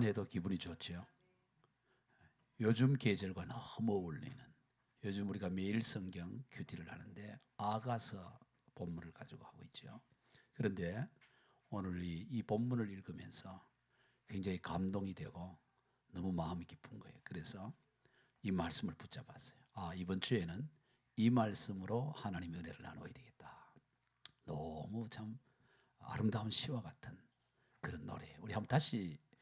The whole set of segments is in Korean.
해도 기분이 좋죠. 요즘 계절과 너무 어울리는, 요즘 우리가 매일 성경 큐티를 하는데 아가서 본문을 가지고 하고 있죠. 그런데 오늘 이 본문을 읽으면서 굉장히 감동이 되고 너무 마음이 깊은 거예요. 그래서 이 말씀을 붙잡았어요. 이번 주에는 이 말씀으로 하나님의 은혜를 나눠야 되겠다. 너무 참 아름다운 시와 같은 그런 노래. 우리 한번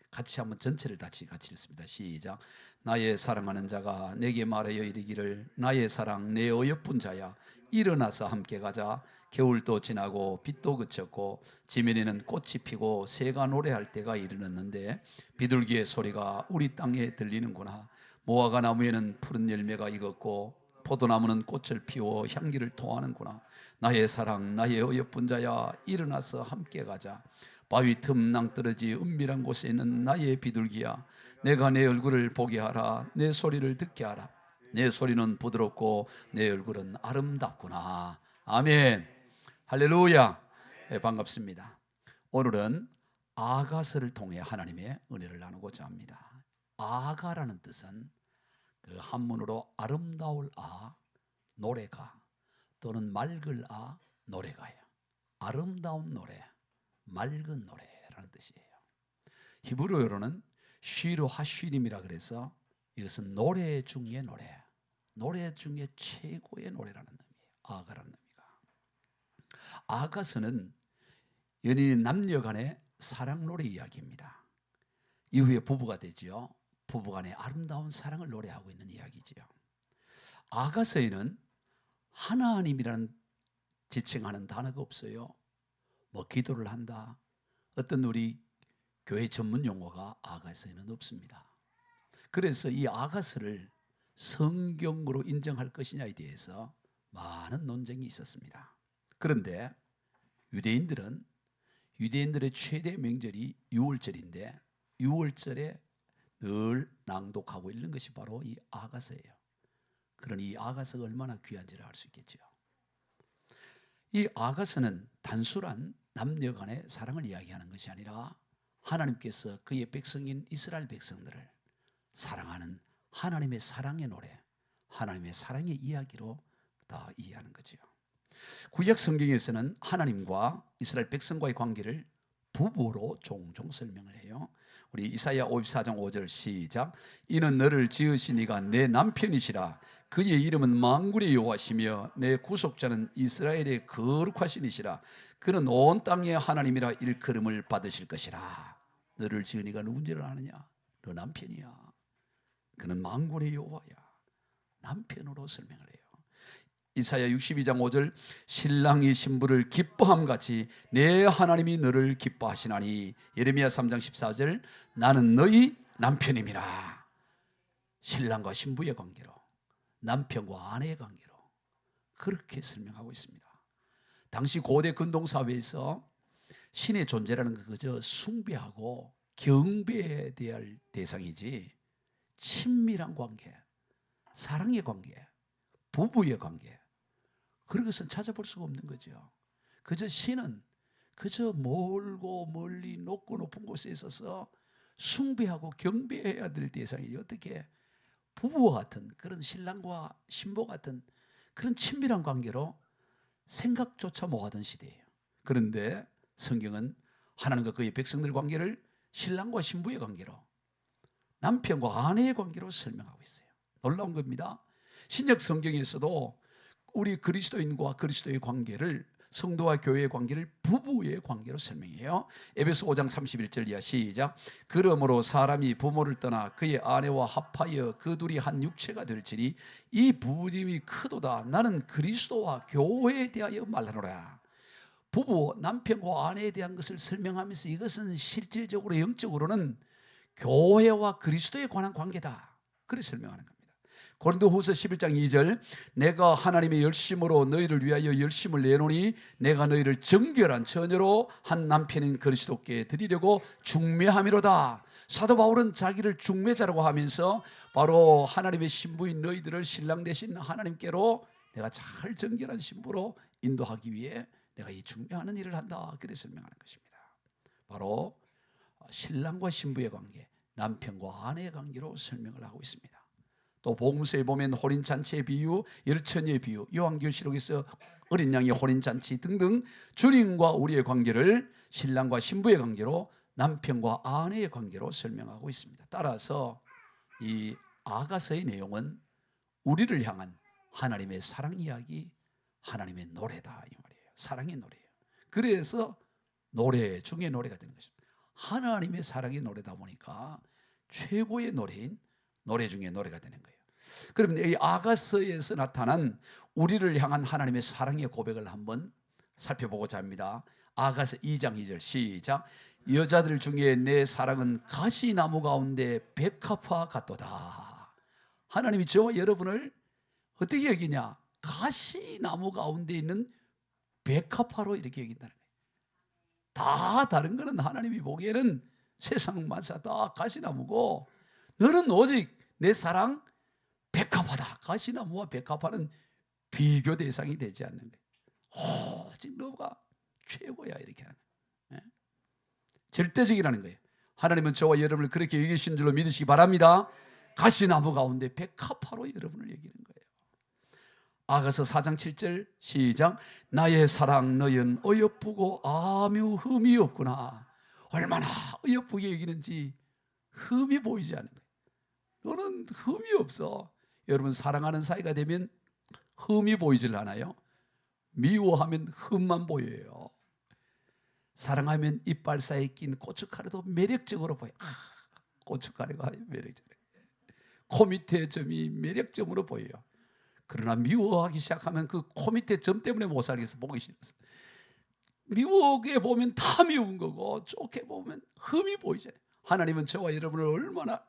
같이 한번 전체를 같이 읽습니다. 시작. 나의 사랑하는 자가 내게 말하여 이르기를, 나의 사랑 내 어여쁜 자야, 일어나서 함께 가자. 겨울도 지나고 빛도 그쳤고 지면에는 꽃이 피고 새가 노래할 때가 이르렀는데 비둘기의 소리가 우리 땅에 들리는구나. 무화과 나무에는 푸른 열매가 익었고 포도나무는 꽃을 피워 향기를 토하는구나. 나의 사랑 나의 어여쁜 자야, 일어나서 함께 가자. 바위 틈 낭떠러지 은밀한 곳에 있는 나의 비둘기야, 내가 내 얼굴을 보게 하라. 내 소리를 듣게 하라. 내 소리는 부드럽고 내 얼굴은 아름답구나. 아멘. 할렐루야. 네, 반갑습니다. 오늘은 아가서를 통해 하나님의 은혜를 나누고자 합니다. 아가라는 뜻은 그 한문으로 아름다울 노래가, 또는 맑을 노래가예요. 아름다운 노래, 맑은 노래라는 뜻이에요. 히브리어로는 쉬루 하쉬림이라 그래서 이것은 노래 중의 노래, 노래 중에 최고의 노래라는 의미예요. 아가라는 의미가. 아가서는 연인 남녀 간의 사랑 노래 이야기입니다. 이후에 부부가 되지요. 부부간의 아름다운 사랑을 노래하고 있는 이야기지요. 아가서에는 하나님이라는 지칭하는 단어가 없어요. 뭐 기도를 한다, 어떤 우리 교회 전문 용어가 아가서에는 없습니다. 그래서 이 아가서를 성경으로 인정할 것이냐에 대해서 많은 논쟁이 있었습니다. 그런데 유대인들의 최대 명절이 유월절인데 유월절에 늘 낭독하고 있는 것이 바로 이 아가서예요. 그러니 이 아가서가 얼마나 귀한지를 알 수 있겠죠. 이 아가서는 단순한 남녀 간의 사랑을 이야기하는 것이 아니라 하나님께서 그의 백성인 이스라엘 백성들을 사랑하는 하나님의 사랑의 노래, 하나님의 사랑의 이야기로 다 이해하는 거죠. 구약 성경에서는 하나님과 이스라엘 백성과의 관계를 부부로 종종 설명을 해요. 우리 이사야 54장 5절 시작. 이는 너를 지으신 이가 내 남편이시라. 그의 이름은 만군의 여호와시며 내 구속자는 이스라엘의 거룩하신 이시라. 그는 온 땅의 하나님이라 일컬음을 받으실 것이라. 너를 지은 이가 누군지를 아느냐? 너 남편이야. 그는 만군의 여호와야. 남편으로 설명을 해요. 이사야 62장 5절 신랑이 신부를 기뻐함같이 내 하나님이 너를 기뻐하시나니. 예레미야 3장 14절 나는 너희 남편임이라. 신랑과 신부의 관계로, 남편과 아내의 관계로 그렇게 설명하고 있습니다. 당시 고대 근동사회에서 신의 존재라는 것 그저 숭배하고 경배해야 될 대상이지 친밀한 관계, 사랑의 관계, 부부의 관계, 그런 것은 찾아볼 수가 없는 거죠. 그저 신은 그저 멀고 멀리 높고 높은 곳에 있어서 숭배하고 경배해야 될 대상이지 어떻게 부부와 같은 그런 신랑과 신부 같은 그런 친밀한 관계로 생각조차 못하던 시대예요. 그런데 성경은 하나님과 그의 백성들 관계를 신랑과 신부의 관계로, 남편과 아내의 관계로 설명하고 있어요. 놀라운 겁니다. 신약 성경에서도 우리 그리스도인과 그리스도의 관계를, 성도와 교회의 관계를 부부의 관계로 설명해요. 에베소 5장 31절 이하 시작. 그러므로 사람이 부모를 떠나 그의 아내와 합하여 그 둘이 한 육체가 될지니 이 부부님이 크도다. 나는 그리스도와 교회에 대하여 말하노라. 부부, 남편과 아내에 대한 것을 설명하면서 이것은 실질적으로 영적으로는 교회와 그리스도에 관한 관계다. 그렇게 설명하는 겁니다. 고린도후서 11장 2절 내가 하나님의 열심으로 너희를 위하여 열심을 내노니 내가 너희를 정결한 처녀로 한 남편인 그리스도께 드리려고 중매함이로다. 사도 바울은 자기를 중매자라고 하면서 바로 하나님의 신부인 너희들을 신랑 되신 하나님께로 내가 잘 정결한 신부로 인도하기 위해 내가 이 중매하는 일을 한다. 그렇게 설명하는 것입니다. 바로 신랑과 신부의 관계, 남편과 아내의 관계로 설명을 하고 있습니다. 또 복음서에 보면 혼인잔치의 비유, 열처녀의 비유, 요한계시록에서 어린 양의 혼인잔치 등등 주님과 우리의 관계를 신랑과 신부의 관계로, 남편과 아내의 관계로 설명하고 있습니다. 따라서 이 아가서의 내용은 우리를 향한 하나님의 사랑 이야기, 하나님의 노래다 이 말이에요. 사랑의 노래예요. 그래서 노래 중에 노래가 되는 것입니다. 하나님의 사랑의 노래다 보니까 최고의 노래인 노래 중에 노래가 되는 거예요. 그러면 이 아가서에서 나타난 우리를 향한 하나님의 사랑의 고백을 한번 살펴보고자 합니다. 아가서 2장 2절 시작. 여자들 중에 내 사랑은 가시나무 가운데 백합화 같도다. 하나님이 저와 여러분을 어떻게 여기냐? 가시나무 가운데 있는 백합화로 이렇게 여긴다는 거예요. 다 다른 거는 하나님이 보기에는 세상 만사 다 가시나무고, 너는 오직 내 사랑 백합화다. 가시나무와 백합화는 비교 대상이 되지 않는 거예요. 지금 너가 최고야 이렇게 하는 거예요. 절대적이라는 거예요. 하나님은 저와 여러분을 그렇게 여기신 줄로 믿으시기 바랍니다. 가시나무 가운데 백합화로 여러분을 여기는 거예요. 아가서 4장 7절 시작. 나의 사랑 너희는 어여쁘고 아무 흠이 없구나. 얼마나 어여쁘게 여기는지 흠이 보이지 않는 거예요. 너는 흠이 없어. 여러분 사랑하는 사이가 되면 흠이 보이질 않아요. 미워하면 흠만 보여요. 사랑하면 이빨 사이에 낀 고춧가루도 매력적으로 보여. 고춧가루가 매력적이에요. 코 밑에 점이 매력점으로 보여요. 그러나 미워하기 시작하면 그 코 밑에 점 때문에 못 살겠어. 보기 싫어서. 미워하게 보면 다 미운 거고 좋게 보면 흠이 보이잖아요. 하나님은 저와 여러분을 얼마나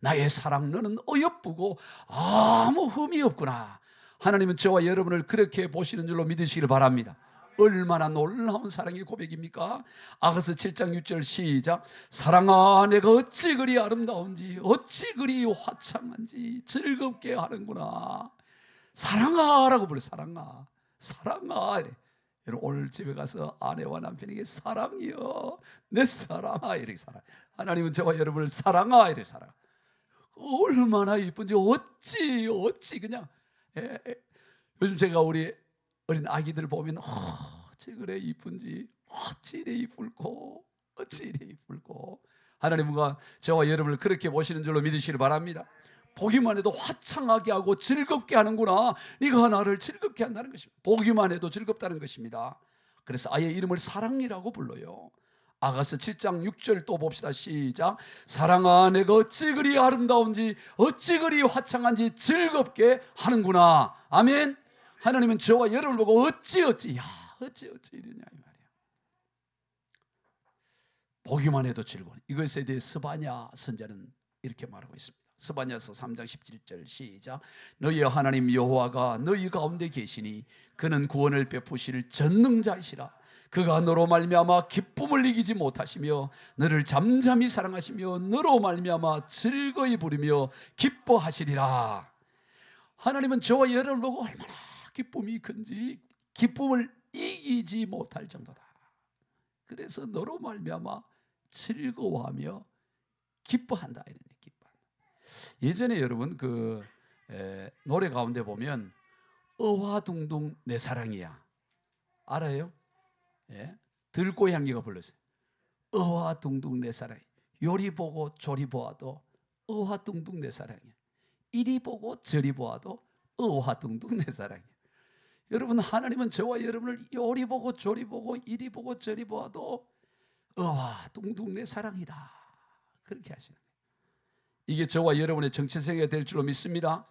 나의 사랑 너는 어여쁘고 아무 흠이 없구나. 하나님은 저와 여러분을 그렇게 보시는 줄로 믿으시길 바랍니다. 얼마나 놀라운 사랑의 고백입니까? 아가서 7장 6절 시작. 사랑아 내가 어찌 그리 아름다운지 어찌 그리 화창한지 즐겁게 하는구나. 사랑아라고 불러. 사랑아 사랑아 이래. 여러분 오늘 집에 가서 아내와 남편에게 사랑이여 내 사랑아 이렇게 사랑. 하나님은 저와 여러분을 사랑아 이렇게 사랑. 얼마나 이쁜지 어찌 그냥 요즘 제가 우리 어린 아기들 보면 어찌 그래 이쁜지 어찌 이래 이쁠고 어찌 이래 이쁠고. 하나님과 저와 여러분을 그렇게 보시는 줄로 믿으시길 바랍니다. 보기만 해도 화창하게 하고 즐겁게 하는구나. 네가 나를 즐겁게 한다는 것입니다. 보기만 해도 즐겁다는 것입니다. 그래서 아예 이름을 사랑이라고 불러요. 아가서 7장 6절 또 봅시다. 시작. 사랑아 내가 어찌 그리 아름다운지 어찌 그리 화창한지 즐겁게 하는구나. 아멘. 하나님은 저와 여러분을 보고 어찌 이러냐 이 말이야. 보기만 해도 즐거운. 이것에 대해 스바냐 선자는 이렇게 말하고 있습니다. 스바냐서 3장 17절 시작. 너희의 하나님 여호와가 너희 가운데 계시니 그는 구원을 베푸실 전능자이시라. 그가 너로 말미암아 기쁨을 이기지 못하시며 너를 잠잠히 사랑하시며 너로 말미암아 즐거이 부르며 기뻐하시리라. 하나님은 저와 여러분을 보고 얼마나 기쁨이 큰지 기쁨을 이기지 못할 정도다. 그래서 너로 말미암아 즐거워하며 기뻐한다. 이런 기뻐한다. 예전에 여러분 그 노래 가운데 보면 어화둥둥 내 사랑이야 알아요? 예? 들고향기가 불렀어요. 어화둥둥 내 사랑. 요리 보고 조리 보아도 어화둥둥 내 사랑이야. 이리 보고 저리 보아도 어화둥둥 내 사랑이야. 여러분 하나님은 저와 여러분을 요리 보고 조리 보고 이리 보고 저리 보아도 어화둥둥 내 사랑이다. 그렇게 하시는 거예요. 이게 저와 여러분의 정체성이 될 줄로 믿습니다.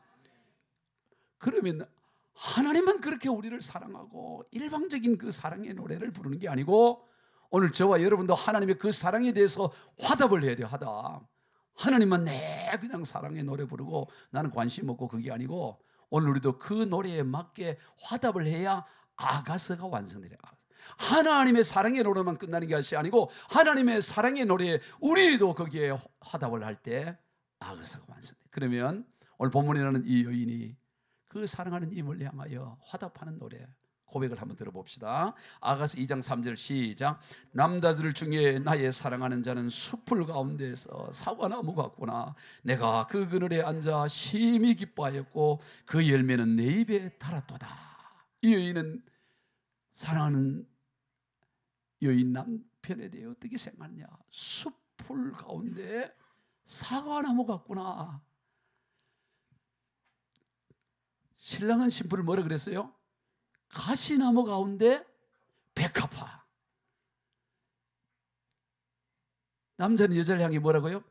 그러면 하나님만 그렇게 우리를 사랑하고 일방적인 그 사랑의 노래를 부르는 게 아니고 오늘 저와 여러분도 하나님의 그 사랑에 대해서 화답을 해야 돼요. 화답. 하나님만 내 그냥 사랑의 노래 부르고 나는 관심 없고 그게 아니고 오늘 우리도 그 노래에 맞게 화답을 해야 아가서가 완성되려. 하나님의 사랑의 노래만 끝나는 것이 아니고 하나님의 사랑의 노래에 우리도 거기에 화답을 할 때 아가서가 완성돼. 그러면 오늘 본문에 나오는 이 여인이 그 사랑하는 임을 향하여 화답하는 노래 고백을 한번 들어봅시다. 아가서 2장 3절 시작. 남자들 중에 나의 사랑하는 자는 숲을 가운데서 사과나무 같구나. 내가 그 그늘에 앉아 심히 기뻐하였고 그 열매는 내 입에 달았도다. 이 여인은 사랑하는 여인 남편에 대해 어떻게 생각하느냐. 숲을 가운데 사과나무 같구나. 신랑은 신부를 뭐라 그랬어요? 가시나무 가운데 백합화. 남자는 여자를 향해 뭐라고요?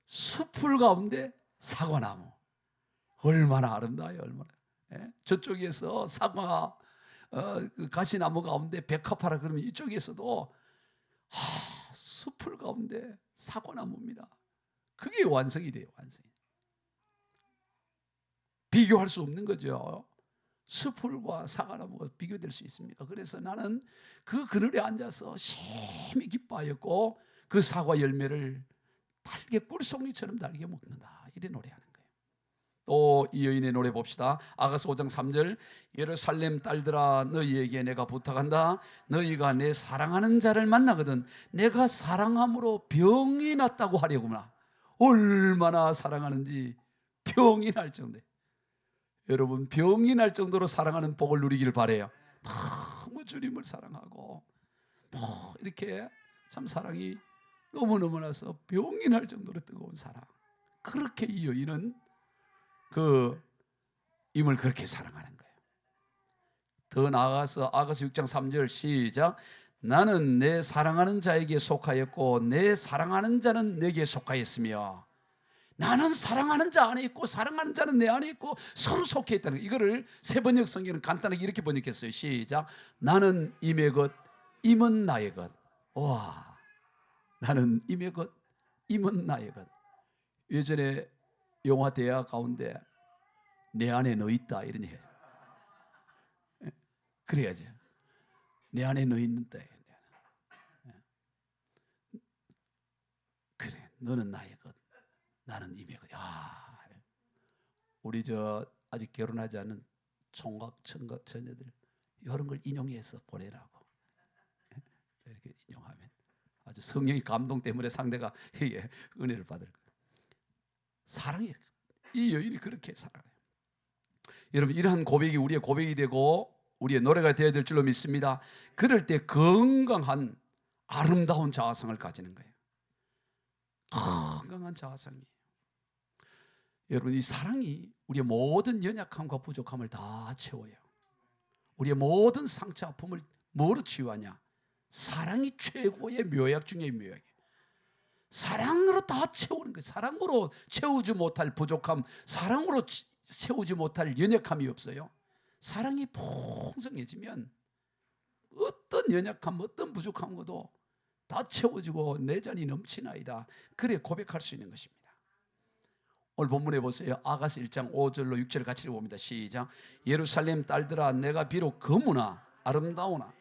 숲을 가운데 사과나무. 얼마나 아름다워요. 얼마나. 예? 저쪽에서 사과 그 가시나무 가운데 백합화라 그러면 이쪽에서도 숲을 가운데 사과나무입니다. 그게 완성이 돼요. 완성이. 비교할 수 없는 거죠. 숲풀과 사과나무가 비교될 수 있습니까? 그래서 나는 그 그늘에 앉아서 심히 기뻐하였고 그 사과 열매를 달게 꿀송이처럼 달게 먹는다. 이래 노래하는 거예요. 또 이 여인의 노래 봅시다. 아가서 5장 3절. 예루살렘 딸들아 너희에게 내가 부탁한다. 너희가 내 사랑하는 자를 만나거든 내가 사랑함으로 병이 났다고 하려구나. 얼마나 사랑하는지 병이 날 정도에. 여러분 병이 날 정도로 사랑하는 복을 누리기를 바라요. 너무 주님을 사랑하고 이렇게 참 사랑이 너무너무 나서 병이 날 정도로 뜨거운 사랑. 그렇게 이 여인은 그 임을 그렇게 사랑하는 거예요. 더 나아가서 아가서 6장 3절 시작. 나는 내 사랑하는 자에게 속하였고 내 사랑하는 자는 내게 속하였으며. 나는 사랑하는 자 안에 있고 사랑하는 자는 내 안에 있고 서로 속해 있다는 거. 이거를 세번역 성경은 간단하게 이렇게 번역했어요. 시작. 나는 임의 것, 임은 나의 것. 와, 나는 임의 것, 임은 나의 것. 예전에 영화 대화 가운데 내 안에 너 있다 이런 얘기. 그래야죠. 내 안에 너 있는다. 그래, 너는 나의 것. 나는 임의 것. 야, 우리 아직 결혼하지 않은 총각, 청각 처녀들 이런 걸 인용해서 보내라고 이렇게 인용하면 아주 성령의 감동 때문에 상대가 은혜를 받을 거예요. 사랑해. 이 여인이 그렇게 사랑해요. 여러분 이러한 고백이 우리의 고백이 되고 우리의 노래가 되어야 될 줄로 믿습니다. 그럴 때 건강한 아름다운 자아성을 가지는 거예요. 건강한 자아성이. 여러분 이 사랑이 우리의 모든 연약함과 부족함을 다 채워요. 우리의 모든 상처 아픔을 뭐로 치유하냐? 사랑이 최고의 묘약 중의 묘약이에요. 사랑으로 다 채우는 거예요. 사랑으로 채우지 못할 부족함, 사랑으로 채우지 못할 연약함이 없어요. 사랑이 풍성해지면 어떤 연약함, 어떤 부족함도 다 채워지고 내 잔이 넘치나이다. 그래 고백할 수 있는 것입니다. 오늘 본문에 보세요. 아가서 1장 5절로 6절을 같이 읽어봅니다. 시작. 예루살렘 딸들아 내가 비록 거무나 아름다우나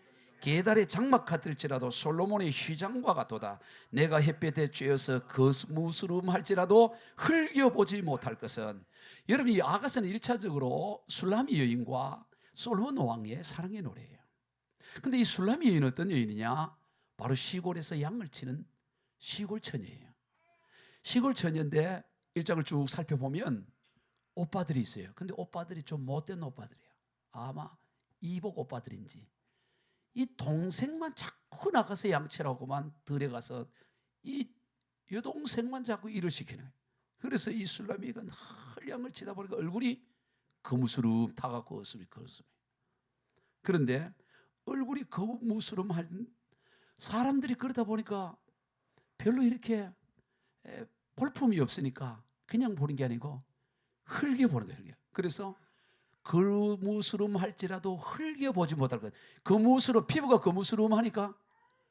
게달의 장막 같을지라도 솔로몬의 휘장과 같도다. 내가 햇볕에 쬐어서 거스무스름할지라도 흘겨보지 못할 것은. 여러분 이 아가서는 1차적으로 술라미 여인과 솔로몬 왕의 사랑의 노래예요. 근데 이 술라미 여인은 어떤 여인이냐? 바로 시골에서 양을 치는 시골 처녀예요. 시골 처녀인데 1장을 쭉 살펴보면 오빠들이 있어요. 근데 오빠들이 좀 못된 오빠들이에요. 아마 이복 오빠들인지 이 동생만 자꾸 나가서 양치라고만 들어가서 이 여동생만 자꾸 일을 시키는 거예요. 그래서 이 술라미가 늘 양을 치다 보니까 얼굴이 거무스름 타갖고 어스름이. 그런데 얼굴이 거무스름한 사람들이 그러다 보니까 별로 이렇게 볼품이 없으니까 그냥 보는 게 아니고 흘겨 보는 거예요. 그래서 거무스름 할지라도 흘겨 보지 못할 것. 거무스름 피부가 거무스름 하니까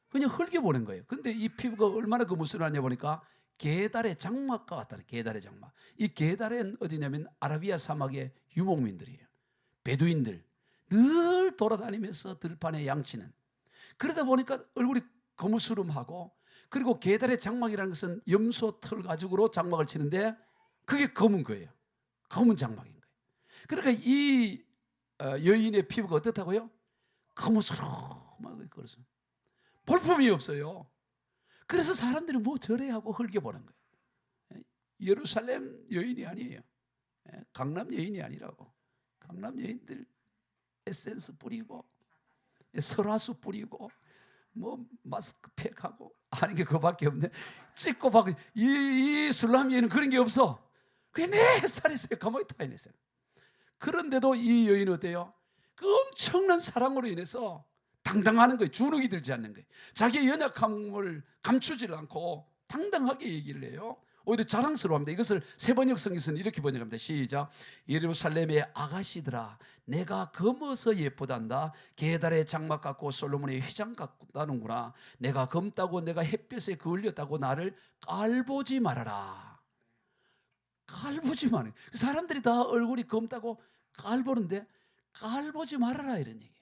그냥 흘겨 보는 거예요. 근데 이 피부가 얼마나 거무스름하냐 보니까 게달의 장막과 같다. 게달의 장막. 이 게달은 어디냐면 아라비아 사막의 유목민들이에요. 베두인들 늘 돌아다니면서 들판에 양치는. 그러다 보니까 얼굴이 거무스름하고 그리고 게달의 장막이라는 것은 염소 털 가죽으로 장막을 치는데 그게 검은 거예요. 검은 장막인 거예요. 그러니까 이 여인의 피부가 어떻다고요? 거무스름하게 걸어서 볼품이 없어요. 그래서 사람들이 뭐 저래하고 흘겨보는 거예요. 예루살렘 여인이 아니에요. 강남 여인이 아니라고. 강남 여인들 에센스 뿌리고 설화수 뿌리고 뭐 마스크팩하고 하는 게 그거밖에 없네. 찍고 박 이 술람 여인은 그런 게 없어. 그냥 내 햇살이 새까맣게 타인했어요. 그런데도 이 여인은 어때요? 그 엄청난 사랑으로 인해서 당당하는 거예요. 주눅이 들지 않는 거예요. 자기의 연약함을 감추지 않고 당당하게 얘기를 해요. 오히려 자랑스러워합니다. 이것을 세번역 성경에서는 이렇게 번역합니다. 시작. 예루살렘의 아가씨들아, 내가 검어서 예쁘단다. 게달의 장막 같고 솔로몬의 휘장 같다는구나. 내가 검다고 내가 햇볕에 그을렸다고 나를 깔보지 말아라. 깔보지 마라. 사람들이 다 얼굴이 검다고 깔보는데 깔보지 말아라 이런 얘기예요.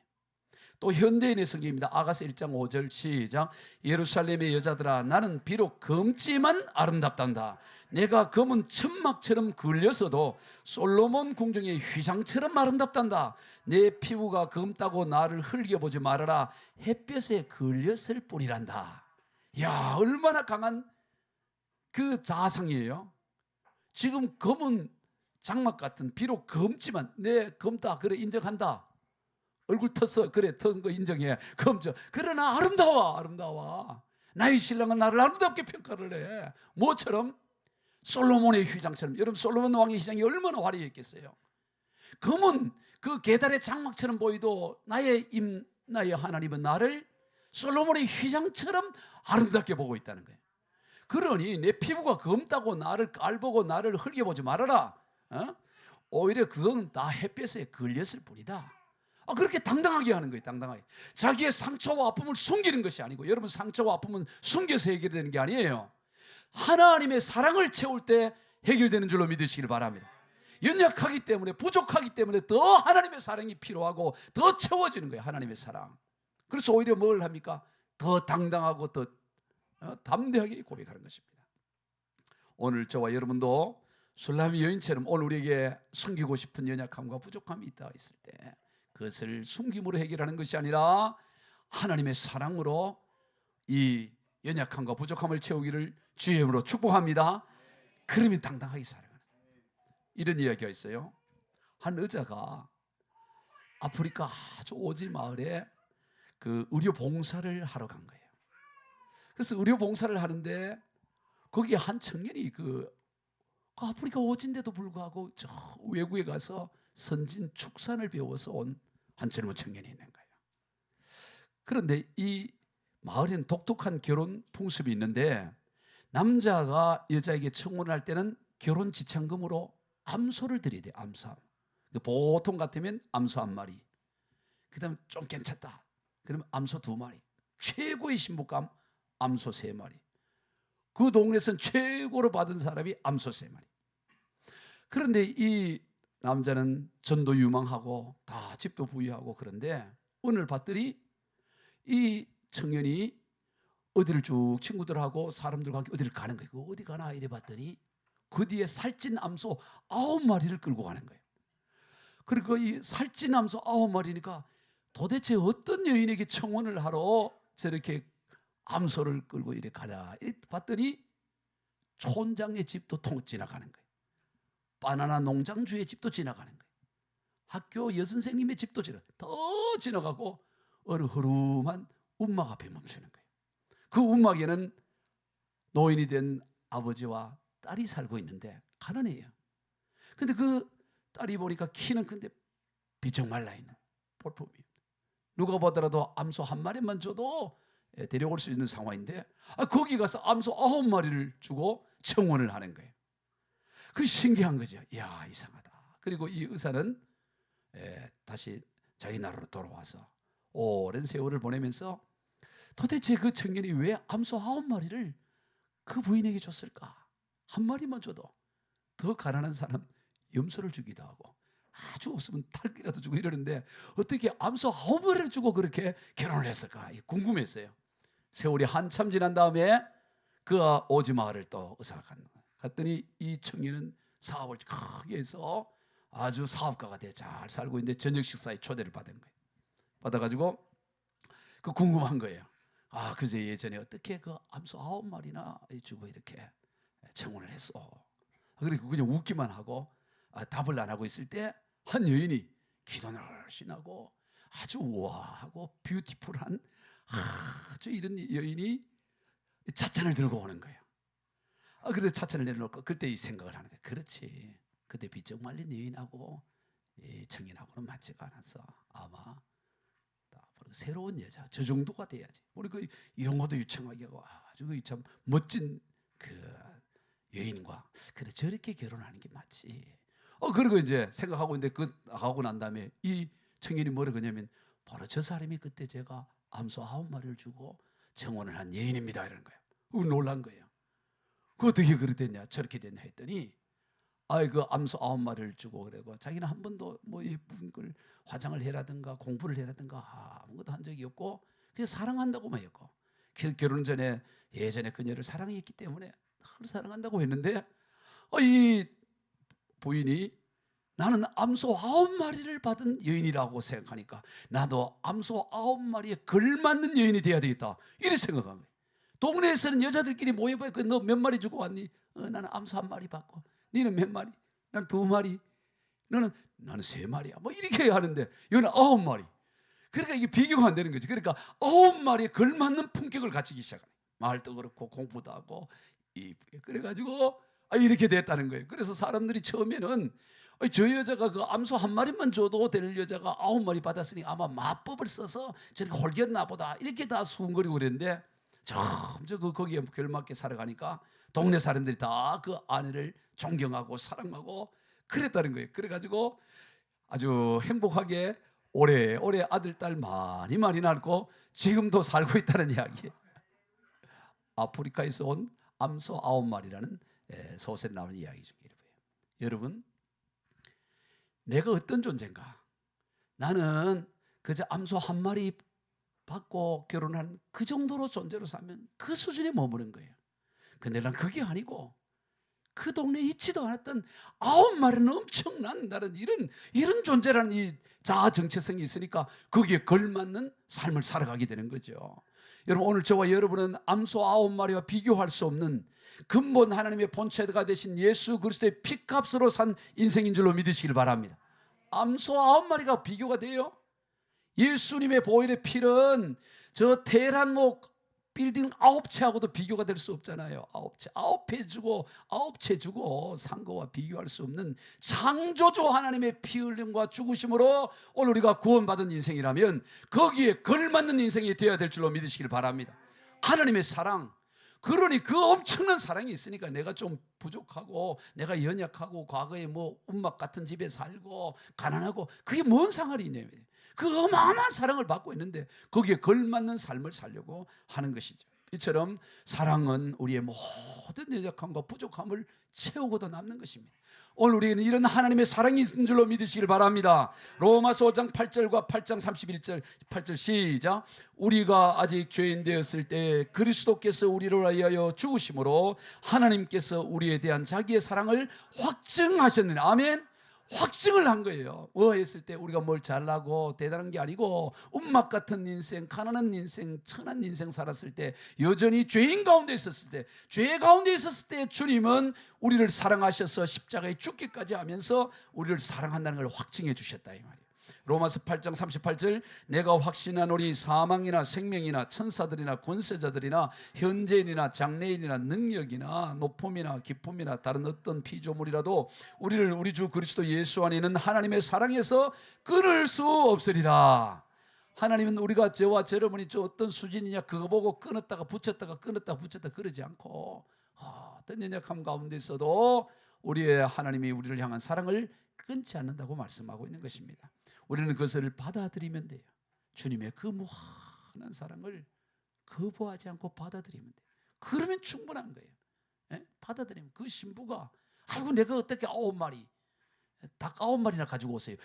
또 현대인의 성경입니다. 아가서 1장 5절 시작. 예루살렘의 여자들아, 나는 비록 검지만 아름답단다. 내가 검은 천막처럼 그을렸어도 솔로몬 궁정의 휘장처럼 아름답단다. 내 피부가 검다고 나를 흘겨보지 말아라. 햇볕에 그을렸을 뿐이란다. 야, 얼마나 강한 그 자상이에요. 지금 검은 장막 같은, 비록 검지만 내 검다 그래 인정한다. 얼굴 텄어 그래 튼 거 인정해. 검죠. 그러나 아름다워. 나의 신랑은 나를 아름답게 평가를 해. 뭐처럼? 솔로몬의 휘장처럼. 여러분 솔로몬 왕의 휘장이 얼마나 화려했겠어요. 검은 그 계달의 장막처럼 보이도 나의 하나님은 나를 솔로몬의 휘장처럼 아름답게 보고 있다는 거예요. 그러니 내 피부가 검다고 나를 깔보고 나를 흘겨보지 말아라. 오히려 그건 다 햇볕에 걸렸을 뿐이다. 그렇게 당당하게 하는 거예요. 당당하게. 자기의 상처와 아픔을 숨기는 것이 아니고, 여러분 상처와 아픔은 숨겨서 해결되는 게 아니에요. 하나님의 사랑을 채울 때 해결되는 줄로 믿으시길 바랍니다. 연약하기 때문에, 부족하기 때문에 더 하나님의 사랑이 필요하고 더 채워지는 거예요. 하나님의 사랑. 그래서 오히려 뭘 합니까? 더 당당하고 더 담대하게 고백하는 것입니다. 오늘 저와 여러분도 술람 여인처럼 오늘 우리에게 숨기고 싶은 연약함과 부족함이 있다 있을 때 그것을 숨김으로 해결하는 것이 아니라 하나님의 사랑으로 이 연약함과 부족함을 채우기를 주의 이름으로 축복합니다. 그러면 당당하게 살아가는 이런 이야기가 있어요. 한 의자가 아프리카 아주 오지 마을에 그 의료 봉사를 하러 간 거예요. 그래서 의료 봉사를 하는데 거기에 한 청년이 그 아프리카 오진데도 불구하고 저 외국에 가서 선진 축산을 배워서 온 한 젊은 청년이 있는 거예요. 그런데 이 마을에는 독특한 결혼 풍습이 있는데 남자가 여자에게 청혼을 할 때는 결혼 지참금으로 암소를 드려야 돼요. 암소. 보통 같으면 암소 1마리. 그 다음에 좀 괜찮다. 그러면 암소 2마리. 최고의 신부감 암소 3마리. 그 동네에서는 최고로 받은 사람이 암소 3마리. 그런데 이 남자는 전도 유망하고 다 집도 부유하고 그런데 오늘 봤더니 이 청년이 어디를 쭉 친구들하고 사람들과 함께 어디를 가는 거예요. 어디 가나 이래 봤더니 그 뒤에 살찐 암소 9마리를 끌고 가는 거예요. 그리고 이 살찐 암소 9마리니까 도대체 어떤 여인에게 청혼을 하러 저렇게 암소를 끌고 이래 가냐 이래 봤더니 촌장의 집도 지나가는 거예요. 바나나 농장주의 집도 지나가는 거예요. 학교 여선생님의 집도 더 지나가고 어느 흐름한 움막 앞에 멈추는 거예요. 그 움막에는 노인이 된 아버지와 딸이 살고 있는데 가난해요. 근데 그 딸이 보니까 키는 큰데 비쩍 말라 있는 볼품이에요. 누가 보더라도 암소 1마리만 줘도 데려올 수 있는 상황인데 거기 가서 암소 9마리를 주고 청혼을 하는 거예요. 그 신기한 거죠. 이야, 이상하다. 그리고 이 의사는 다시 자기 나라로 돌아와서 오랜 세월을 보내면서 도대체 그 청년이 왜 암소 9마리를 그 부인에게 줬을까? 1마리만 줘도 더 가난한 사람 염소를 주기도 하고 아주 없으면 닭이라도 주고 이러는데 어떻게 암소 9마리를 주고 그렇게 결혼을 했을까? 궁금했어요. 세월이 한참 지난 다음에 그 오지 마을을 또 의사가 갔더니 이 청년은 사업을 크게 해서 아주 사업가가 돼 잘 살고 있는데 저녁 식사에 초대를 받은 거예요. 받아가지고 그 궁금한 거예요. 아, 그제 예전에 어떻게 그 암소 9마리나 주고 이렇게 청혼을 했어. 그리고 그냥 웃기만 하고 답을 안 하고 있을 때 한 여인이 기도를 열심히 하고 아주 우아하고 뷰티풀한 아주 이런 여인이 찻잔을 들고 오는 거예요. 그래서 찻잔을 내려놓고 그때 이 생각을 하는 거예요. 그렇지. 그때 비쩍 말린 여인하고 이 청인하고는 맞지가 않았어. 아마 새로운 여자 저 정도가 돼야지. 우리 그 용어도 유창하게 하고 아주 참 멋진 그 여인과 그래 저렇게 결혼하는 게 맞지. 그리고 이제 생각하고 있는데 그 하고 난 다음에 이 청년이 뭐라 그러냐면 바로 저 사람이 그때 제가 암소 9마리를 주고 청혼을 한 여인입니다 이러는 거예요. 놀란 거예요. 그 어떻게 그렇게 됐냐 저렇게 됐냐 했더니 그 암소 9마리를 주고 그러고 자기는 한 번도 뭐 예쁜 걸 화장을 해라든가 공부를 해라든가 아무것도 한 적이 없고 그냥 사랑한다고만 했고 결혼 전에 예전에 그녀를 사랑했기 때문에 늘 사랑한다고 했는데 이 부인이 나는 암소 9마리를 받은 여인이라고 생각하니까 나도 암소 9마리에 걸맞는 여인이 돼야 되겠다 이렇게 생각한 거예요. 동네에서는 여자들끼리 모여봐요. 너 몇 마리 주고 왔니? 나는 암소 1마리 받고. 너는 몇 마리? 난 2마리. 나는 3마리야. 뭐 이렇게 하는데 여기는 9마리. 그러니까 이게 비교가 안 되는 거지. 그러니까 9마리에 걸맞는 품격을 갖추기 시작하네. 말도 그렇고 공부도 하고 그래가지고 이렇게 됐다는 거예요. 그래서 사람들이 처음에는 저 여자가 그 암소 1마리만 줘도 될 여자가 9마리 받았으니 아마 마법을 써서 저렇게 홀겼나 보다 이렇게 다 수군거리고 그랬는데 점점 거기에 걸맞게 살아가니까 동네 사람들이 다 그 아내를 존경하고 사랑하고 그랬다는 거예요. 그래가지고 아주 행복하게 오래오래 아들 딸 많이 낳고 지금도 살고 있다는 이야기. 아프리카에서 온 암소 9마리라는 소설에 나오는 이야기 중에 여러분 내가 어떤 존재인가? 나는 그저 암소 1마리 받고 결혼한 그 정도로 존재로 살면 그 수준에 머무는 거예요. 근데 난 그게 아니고 그 동네에 있지도 않았던 9마리는 엄청난 다른 이런 존재라는 이 자아 정체성이 있으니까 거기에 걸맞는 삶을 살아가게 되는 거죠. 여러분 오늘 저와 여러분은 암소 9마리와 비교할 수 없는 근본 하나님의 본체가 되신 예수 그리스도의 피값으로 산 인생인 줄로 믿으시길 바랍니다. 암소 9마리가 비교가 돼요? 예수님의 보혈의 피는 저 테헤란목 빌딩 9채하고도 비교가 될 수 없잖아요. 9채, 9배 주고 9채 주고 산 거와 비교할 수 없는 창조주 하나님의 피 흘림과 죽으심으로 오늘 우리가 구원받은 인생이라면 거기에 걸맞는 인생이 되어야 될 줄로 믿으시길 바랍니다. 하나님의 사랑, 그러니 그 엄청난 사랑이 있으니까 내가 좀 부족하고 내가 연약하고 과거에 뭐 운막 같은 집에 살고 가난하고 그게 뭔 상관이 있냐면 그 어마어마한 사랑을 받고 있는데 거기에 걸맞는 삶을 살려고 하는 것이죠. 이처럼 사랑은 우리의 모든 연약함과 부족함을 채우고도 남는 것입니다. 오늘 우리는 이런 하나님의 사랑이 있는 줄로 믿으시길 바랍니다. 로마서 5장 8절과 8장 31절 8절 시작. 우리가 아직 죄인 되었을 때 그리스도께서 우리를 위하여 죽으심으로 하나님께서 우리에 대한 자기의 사랑을 확증하셨느니 아멘. 확증을 한 거예요. 했을 때 우리가 뭘 잘나고 대단한 게 아니고 운막 같은 인생, 가난한 인생, 천한 인생 살았을 때 여전히 죄인 가운데 있었을 때 죄 가운데 있었을 때 주님은 우리를 사랑하셔서 십자가에 죽기까지 하면서 우리를 사랑한다는 걸 확증해 주셨다 이 말이에요. 로마서 8장 38절 내가 확신하노니 사망이나 생명이나 천사들이나 권세자들이나 현재인이나 장래인이나 능력이나 높음이나 기쁨이나 다른 어떤 피조물이라도 우리를 우리 주 그리스도 예수 안에 있는 하나님의 사랑에서 끊을 수 없으리라. 하나님은 우리가 저와 여러분이 저 어떤 수준이냐 그거 보고 끊었다가 붙였다가 끊었다가 붙였다가 그러지 않고 어떤 연약함 가운데 있어도 우리의 하나님이 우리를 향한 사랑을 끊지 않는다고 말씀하고 있는 것입니다. 우리는 그것을 받아들이면 돼요. 주님의 그 무한한 사랑을 거부하지 않고 받아들이면 돼요. 그러면 충분한 거예요. 받아들이면 그 신부가 아이고 내가 어떻게 9마리 닭 9마리나 가지고 오세요.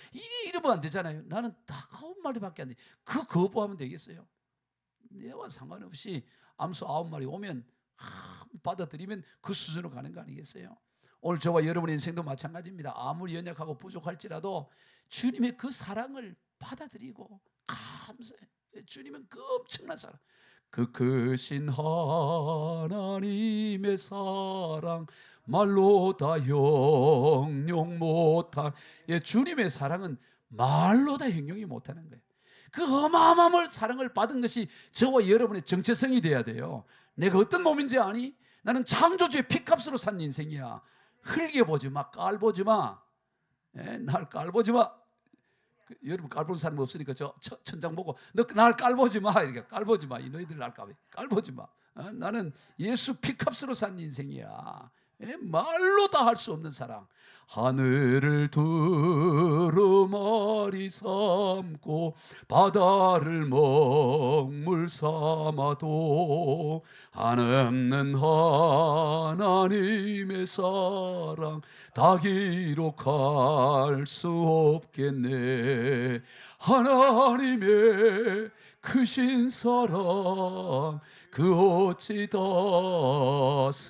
이러면 안 되잖아요. 나는 닭 9마리밖에 안 돼. 그 거부하면 되겠어요? 내와 상관없이 암소 9마리 오면 받아들이면 그 수준으로 가는 거 아니겠어요? 오늘 저와 여러분의 인생도 마찬가지입니다. 아무리 연약하고 부족할지라도 주님의 그 사랑을 받아들이고 감사해. 주님은 그 엄청난 사랑, 그 크신 하나님의 사랑 말로 다 형용 못한, 주님의 사랑은 말로 다 형용이 못하는 거예요. 그 어마어마한 사랑을 받은 것이 저와 여러분의 정체성이 돼야 돼요. 내가 어떤 몸인지 아니? 나는 창조주의 피값으로 산 인생이야. 흘겨보지 마, 깔보지 마. 날 깔보지 마. 여러분 깔보는 사람 없으니까 저 천장 보고 너 날 깔보지 마, 이렇게 깔보지 마. 이 너희들 날 깔보지 마. 나는 예수 피값으로 산 인생이야. 말로 다 할 수 없는 사랑. 하늘을 두루마리 삼고 바다를 먹물 삼아도 한없는 하나님의 사랑 다 기록할 수 없겠네. 하나님의 크신 사랑 그 어찌 닿았을까.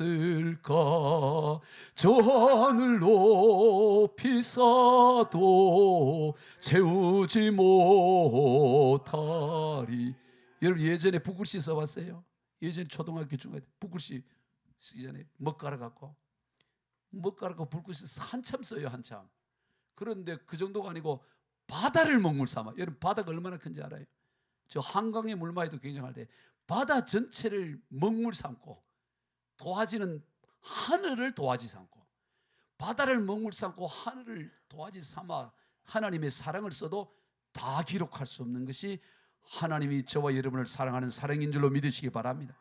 저 하늘 높이 쌓아도 채우지 못하리. 여러분 예전에 붓글씨 써봤어요? 예전에 초등학교 중학교 붓글씨 쓰기 전에 먹가루 갖고 붓글씨 한참 써요. 한참. 그런데 그 정도가 아니고 바다를 먹물 삼아. 여러분 바다가 얼마나 큰지 알아요? 저 한강의 물마에도 굉장할 때 바다 전체를 먹물 삼고, 도화지는 하늘을 도화지 삼고, 바다를 먹물 삼고 하늘을 도화지 삼아 하나님의 사랑을 써도 다 기록할 수 없는 것이 하나님이 저와 여러분을 사랑하는 사랑인 줄로 믿으시기 바랍니다.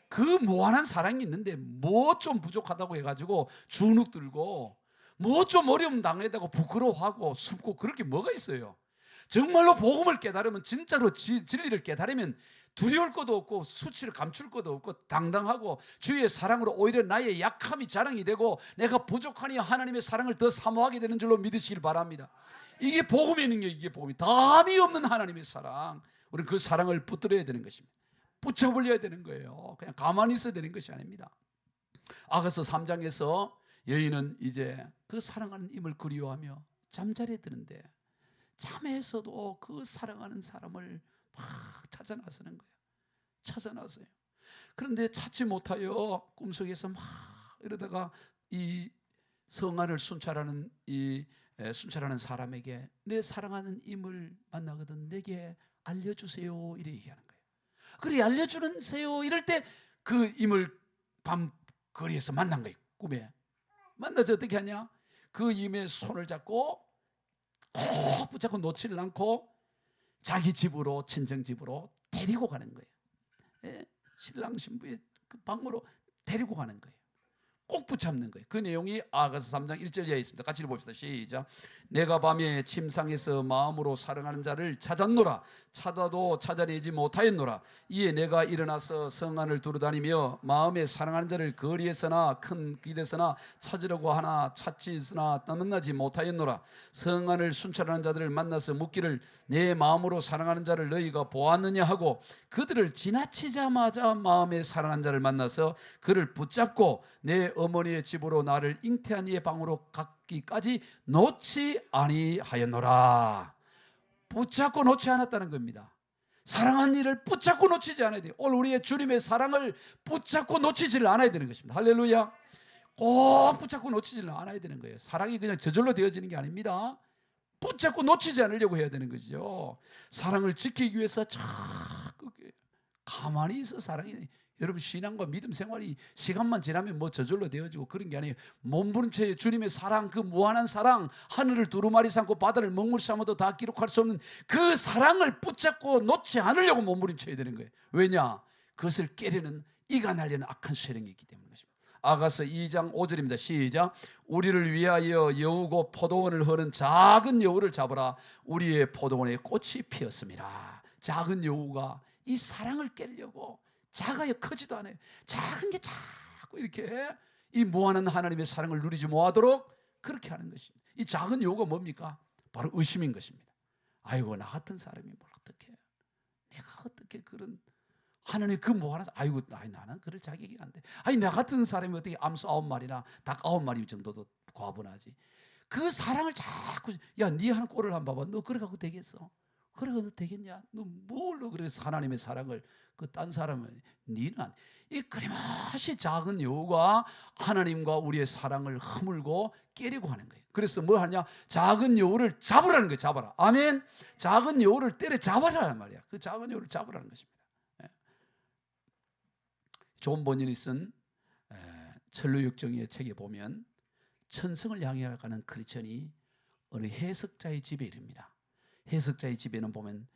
그 무한한 사랑이 있는데 뭐 좀 부족하다고 해가지고 주눅 들고, 뭐 좀 어려움 당했다고 부끄러워하고 숨고 그럴 게 뭐가 있어요? 정말로 복음을 깨달으면, 진짜로 진리를 깨달으면 두려울 것도 없고 수치를 감출 것도 없고 당당하고 주의 사랑으로 오히려 나의 약함이 자랑이 되고 내가 부족하니 하나님의 사랑을 더 사모하게 되는 줄로 믿으시길 바랍니다. 이게 복음의 능력, 이게 복음이 담이 없는 하나님의 사랑. 우리는 그 사랑을 붙들어야 되는 것입니다. 붙잡으려야 되는 거예요. 그냥 가만히 있어야 되는 것이 아닙니다. 아가서 3장에서 여인은 이제 그 사랑하는 임을 그리워하며 잠자리에 드는데 잠에서도 그 사랑하는 사람을 막 찾아 나서는 거예요. 찾아 나서요. 그런데 찾지 못하여 꿈속에서 막 이러다가 이 성안을 순찰하는 순찰하는 사람에게 내 사랑하는 임을 만나거든 내게 알려주세요, 이래 얘기하는 거예요. 그래 알려주세요 이럴 때 그 임을 밤 거리에서 만난 거예요. 꿈에 만나서 어떻게 하냐? 그 임의 손을 잡고 꼭 붙잡고 놓지를 않고 자기 집으로, 친정 집으로 데리고 가는 거예요. 신랑 신부의 그 방으로 데리고 가는 거예요. 꼭 붙잡는 거예요. 그 내용이 아가서 3장 1절 이하에 있습니다. 같이 읽어봅시다. 시작. 내가 밤에 침상에서 마음으로 사랑하는 자를 찾았노라. 찾아도 찾아내지 못하였노라. 이에 내가 일어나서 성안을 두루다니며 마음에 사랑하는 자를 거리에서나 큰 길에서나 찾으려고 하나 찾지으나 만나지 못하였노라. 성안을 순찰하는 자들을 만나서 묻기를 내 마음으로 사랑하는 자를 너희가 보았느냐 하고 그들을 지나치자마자 마음에 사랑하는 자를 만나서 그를 붙잡고 내 어머니의 집으로 나를 잉태한 이의 방으로 갔기까지 놓지 아니하였노라. 붙잡고 놓지 않았다는 겁니다. 사랑한 이를 붙잡고 놓치지 않아야 돼요. 오늘 우리의 주님의 사랑을 붙잡고 놓치지를 않아야 되는 것입니다. 할렐루야. 꼭 붙잡고 놓치지를 않아야 되는 거예요. 사랑이 그냥 저절로 되어지는 게 아닙니다. 붙잡고 놓치지 않으려고 해야 되는 거죠. 사랑을 지키기 위해서 자꾸 가만히 있어. 사랑이, 여러분 신앙과 믿음 생활이 시간만 지나면 뭐 저절로 되어지고 그런 게 아니에요. 몸부림쳐요. 주님의 사랑, 그 무한한 사랑, 하늘을 두루마리 삼고 바다를 먹물 삼아도 다 기록할 수 없는 그 사랑을 붙잡고 놓지 않으려고 몸부림쳐야 되는 거예요. 왜냐? 그것을 깨려는, 이간하려는 악한 세력이 있기 때문인 것입니다. 아가서 2장 5절입니다. 시작. 우리를 위하여 여우고 포도원을 허는 작은 여우를 잡으라. 우리의 포도원에 꽃이 피었습니다. 작은 여우가 이 사랑을 깨려고 작아요. 크지도 않아요. 작은 게 자꾸 이렇게 이 무한한 하나님의 사랑을 누리지 못하도록 그렇게 하는 것입니다. 이 작은 여우가 뭡니까? 바로 의심인 것입니다. 아이고 나 같은 사람이 뭘 어떻게 해요? 내가 어떻게 그런 하나님 그 무한한, 아이고 나는 그럴 자격이 안 돼. 아니 나 같은 사람이 어떻게 암수 9마리나 닭 9마리 정도도 과분하지. 그 사랑을 자꾸, 야 네 하는 꼴을 한번 봐봐. 너 그래 갖고 되겠어? 그래도 되겠냐? 너 뭘로 그래서 하나님의 사랑을 그 딴 사람은 니는 이 끊임없이 작은 여우가 하나님과 우리의 사랑을 허물고 깨려고 하는 거예요. 그래서 뭐 하냐? 작은 여우를 잡으라는 거예요. 잡아라. 아멘. 작은 여우를 때려 잡아라는 말이야. 그 작은 여우를 잡으라는 것입니다. 존 번연이 쓴 천루역정의 책에 보면 천성을 향해 가는 크리스천이 어느 해석자의 집에 이릅니다. 해석자의 집에는 보면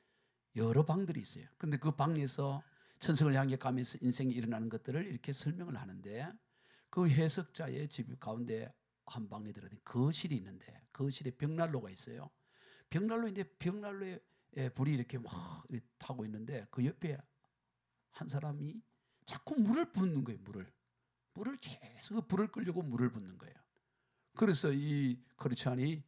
여러 방들이 있어요. 그런데 그 방에서 천성을 향해 가면서 인생이 일어나는 것들을 이렇게 설명을 하는데 그 해석자의 집 가운데 한 방에 들어가니 거실이 있는데 거실에 벽난로가 있어요. 벽난로인데 벽난로에 불이 이렇게 막 이렇게 타고 있는데 그 옆에 한 사람이 자꾸 물을 붓는 거예요. 물을 계속 그 불을 끌려고 물을 붓는 거예요. 그래서 이 크리스찬이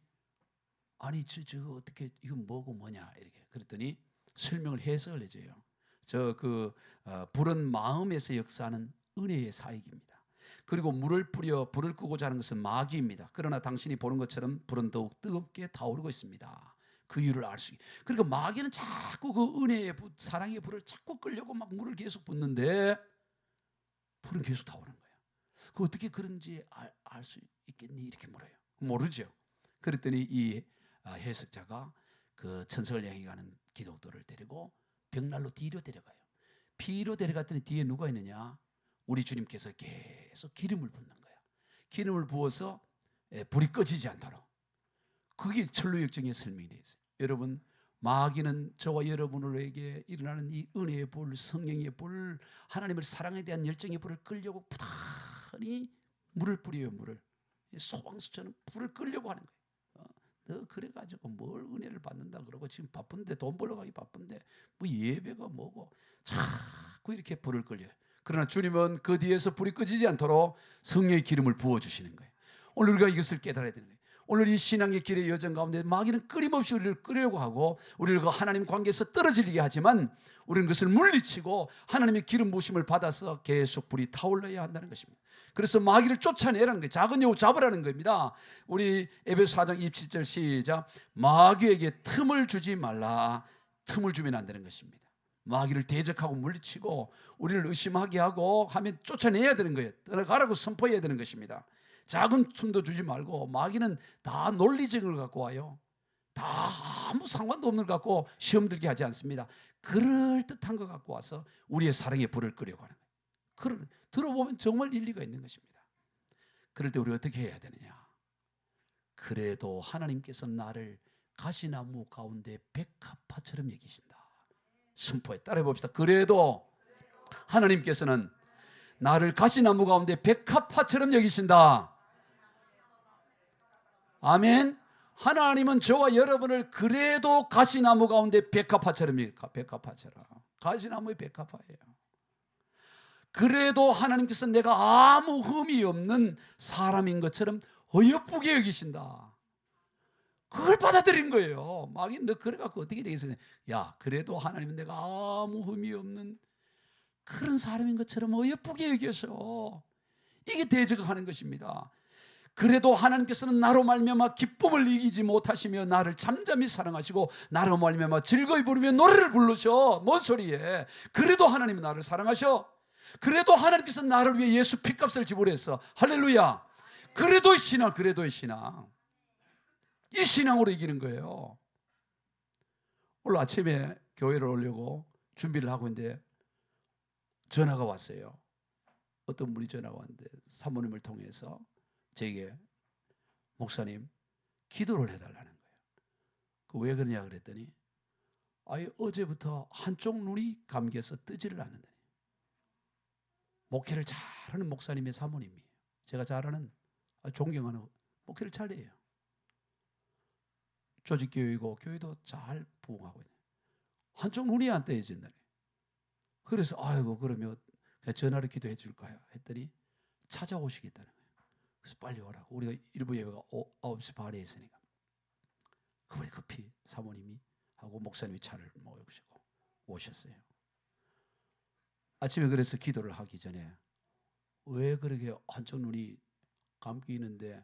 아니 저 어떻게 이건 뭐고 뭐냐 이렇게 그랬더니 설명을 해석을 해줘요. 불은 마음에서 역사하는 은혜의 사역입니다. 그리고 물을 뿌려 불을 끄고자 하는 것은 마귀입니다. 그러나 당신이 보는 것처럼 불은 더욱 뜨겁게 타오르고 있습니다. 그 이유를 알 수 있게. 그러니까 마귀는 자꾸 그 은혜의 불, 사랑의 불을 자꾸 끌려고 막 물을 계속 붓는데 불은 계속 타오르는 거예요. 그 어떻게 그런지 알 수 있겠니? 이렇게 물어요. 모르죠. 그랬더니 이 해석자가 그 천성을 향해 가는 기독도를 데리고 벽난로 뒤로 데려가요. 뒤로 데려갔더니 뒤에 누가 있느냐? 우리 주님께서 계속 기름을 붓는 거예요. 기름을 부어서 불이 꺼지지 않도록. 그게 천루역정의 설명이 되어 있어요. 여러분, 마귀는 저와 여러분에게 일어나는 이 은혜의 불, 성령의 불, 하나님을 사랑에 대한 열정의 불을 끌려고 부단히 물을 뿌려요. 물을. 소방수처럼 불을 끌려고 하는 거예요. 너 그래가지고 뭘 은혜를 받는다 그러고 지금 바쁜데 돈 벌러 가기 바쁜데 뭐 예배가 뭐고 자꾸 이렇게 불을 끌려요. 그러나 주님은 그 뒤에서 불이 꺼지지 않도록 성령의 기름을 부어주시는 거예요. 오늘 우리가 이것을 깨달아야 되는 거예요. 오늘 이 신앙의 길의 여정 가운데 마귀는 끊임없이 우리를 끌려고 하고 우리를 그 하나님 관계에서 떨어지게 하지만 우리는 그것을 물리치고 하나님의 기름 부으심을 받아서 계속 불이 타올라야 한다는 것입니다. 그래서 마귀를 쫓아내라는 거예요. 작은 여우 잡으라는 겁니다. 우리 에베소 4장 27절 시작. 마귀에게 틈을 주지 말라. 틈을 주면 안 되는 것입니다. 마귀를 대적하고 물리치고 우리를 의심하게 하고 하면 쫓아내야 되는 거예요. 떠나가라고 선포해야 되는 것입니다. 작은 틈도 주지 말고 마귀는 다 논리적을 갖고 와요. 다 아무 상관도 없는 것 갖고 시험 들게 하지 않습니다. 그럴듯한 것 갖고 와서 우리의 사랑의 불을 끄려고 하는 거예요. 들어보면 정말 일리가 있는 것입니다. 그럴 때 우리가 어떻게 해야 되느냐? 그래도 하나님께서 나를 가시나무 가운데 백합화처럼 여기신다. 선포에 따라해 봅시다. 그래도 하나님께서는 나를 가시나무 가운데 백합화처럼 여기신다. 아멘. 하나님은 저와 여러분을 그래도 가시나무 가운데 백합화처럼 백합화처럼 가시나무의 백합화예요. 그래도 하나님께서 내가 아무 흠이 없는 사람인 것처럼 어여쁘게 여기신다. 그걸 받아들인 거예요. 마귀는 너 그래갖고 어떻게 되겠어요? 야, 그래도 하나님은 내가 아무 흠이 없는 그런 사람인 것처럼 어여쁘게 여겨서 이게 대적하는 것입니다. 그래도 하나님께서는 나로 말미암아 기쁨을 이기지 못하시며 나를 잠잠히 사랑하시고 나로 말미암아 즐거이 부르며 노래를 부르셔. 뭔 소리에? 그래도 하나님은 나를 사랑하셔. 그래도 하나님께서 나를 위해 예수 피값을 지불했어. 할렐루야. 그래도 신앙, 그래도의 신앙. 이 신앙으로 이기는 거예요. 오늘 아침에 교회를 오려고 준비를 하고 있는데 전화가 왔어요. 어떤 분이 전화가 왔는데 사모님을 통해서 제게 목사님 기도를 해달라는 거예요. 왜 그러냐 그랬더니 어제부터 한쪽 눈이 감겨서 뜨지를 않는다. 목회를 잘하는 목사님의 사모님이에요. 제가 잘 아는 존경하는 목회를 잘해요. 조직교회이고 교회도 잘 부흥하고 있는. 한쪽 눈이 안 떠져진다네. 그래서 아이고 그러면 전화를 기도해 줄까요? 했더니 찾아오시겠다는 거예요. 그래서 빨리 오라고. 우리가 일부 예배가 9시 반에 있으니까. 그분이 급히 사모님이 하고 목사님이 차를 모시고 오셨어요. 아침에 그래서 기도를 하기 전에 왜 그렇게 한쪽 눈이 감기는데